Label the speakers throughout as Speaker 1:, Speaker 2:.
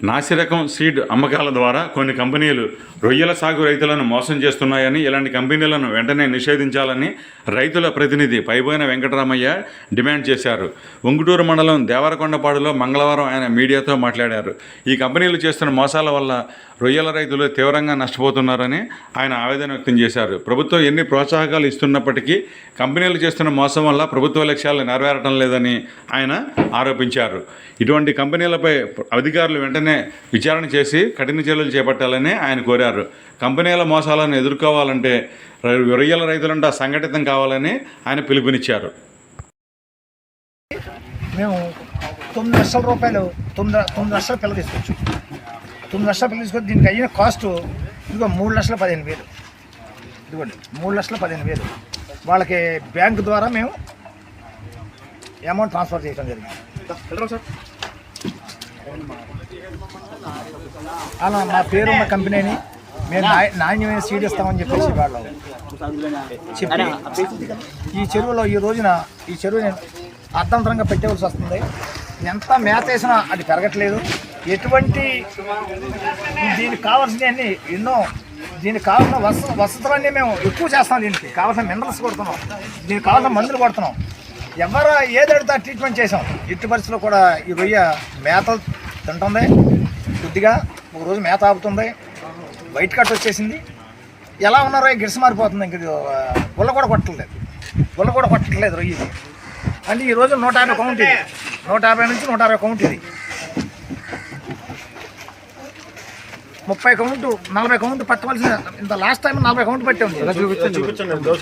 Speaker 1: నాసిరకం సీడ్ అమ్మకాల ద్వారా కొన్ని కంపెనీలు రొయ్యల సాగు రైతులను మోసం చేస్తున్నాయని, ఇలాంటి కంపెనీలను వెంటనే నిషేధించాలని రైతుల ప్రతినిధి పైబోయిన వెంకటరామయ్య డిమాండ్ చేశారు. ఉంగుటూరు మండలం దేవరకొండపాడులో మంగళవారం ఆయన మీడియాతో మాట్లాడారు. ఈ కంపెనీలు చేస్తున్న మోసాల వల్ల రొయ్యల రైతులు తీవ్రంగా నష్టపోతున్నారని ఆయన ఆవేదన వ్యక్తం చేశారు. ప్రభుత్వం ఎన్ని ప్రోత్సాహకాలు ఇస్తున్నప్పటికీ కంపెనీలు చేస్తున్న మోసం వల్ల ప్రభుత్వ లక్ష్యాలు నెరవేరటం లేదని ఆయన ఆరోపించారు. ఇటువంటి కంపెనీలపై అధికారులు వెంటనే విచారణ చేసి కఠిన చర్యలు చేపట్టాలని ఆయన కోరారు. కంపెనీల మోసాలను ఎదుర్కోవాలంటే రొయ్యల రైతులంతా సంఘటితం కావాలని ఆయన పిలుపునిచ్చారు.
Speaker 2: మేము 9 లక్షల రూపాయలు 9 లక్షల పిల్ల తీసుకోవచ్చు. 9 లక్షల పిల్ల తీసుకొని దీనికి అయిన కాస్ట్ ఇదిగో 3,15,000. ఇదిగోండి 3,15,000 వాళ్ళకి బ్యాంకు ద్వారా మేము అమౌంట్ ట్రాన్స్ఫర్ చేయడం జరిగింది. అలా మా పేరు ఉన్న కంపెనీని మేము నాణ్యమైన సీడ్ ఇస్తామని చెప్పేసి వాళ్ళు చెప్పి ఈ చెరువులో ఈ రోజున ఈ చెరువుని అర్థంతరంగా పెట్టవలసి వస్తుంది. ఎంత మేత వేసినా అది పెరగట్లేదు. ఎటువంటి దీనికి కావాల్సినవన్నీ ఎన్నో దీనికి కావాల్సిన వసతులన్నీ మేము ఎక్కువ చేస్తున్నాం. దీనికి కావాల్సిన మినరల్స్ కొడుతున్నాం, దీనికి కావాల్సిన మందులు కొడుతున్నాం. ఎవరు ఏదడితే ట్రీట్మెంట్ చేసాం. ఎట్టి పరిస్థితుల్లో కూడా ఈ రొయ్య మేతలు తింటుంది, కొద్దిగా ఒక రోజు మేత ఆపుతుంది, వైట్ కట్ వచ్చేసింది. ఎలా ఉన్నారో గిరిస మారిపోతుంది. ఇంక గుల్ల కూడా కొట్టట్లేదు రొయ్యి. అంటే ఈ రోజు 150 కౌంట్ ఇది, 150 నుంచి 160 కౌంట్ ఇది, 30 కౌంట్ 40 కౌంట్ పట్టవలసిన. ఇంత లాస్ట్ టైం 40 కౌంట్ పట్టాము.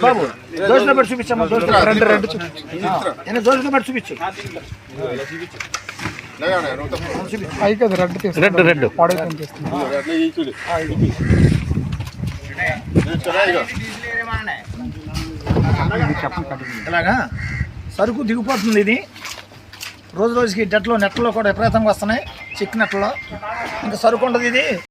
Speaker 2: బాబు దోషులో పెట్టి చూపించాము. దోషులో పెట్టి చూపించు. ఇలాగా సరుకు దిగిపోతుంది. ఇది రోజు రోజుకి నెట్లో కూడా విపరీతంగా వస్తున్నాయి. చిక్ నెట్లో ఇంకా సరుకు ఉండదు ఇది.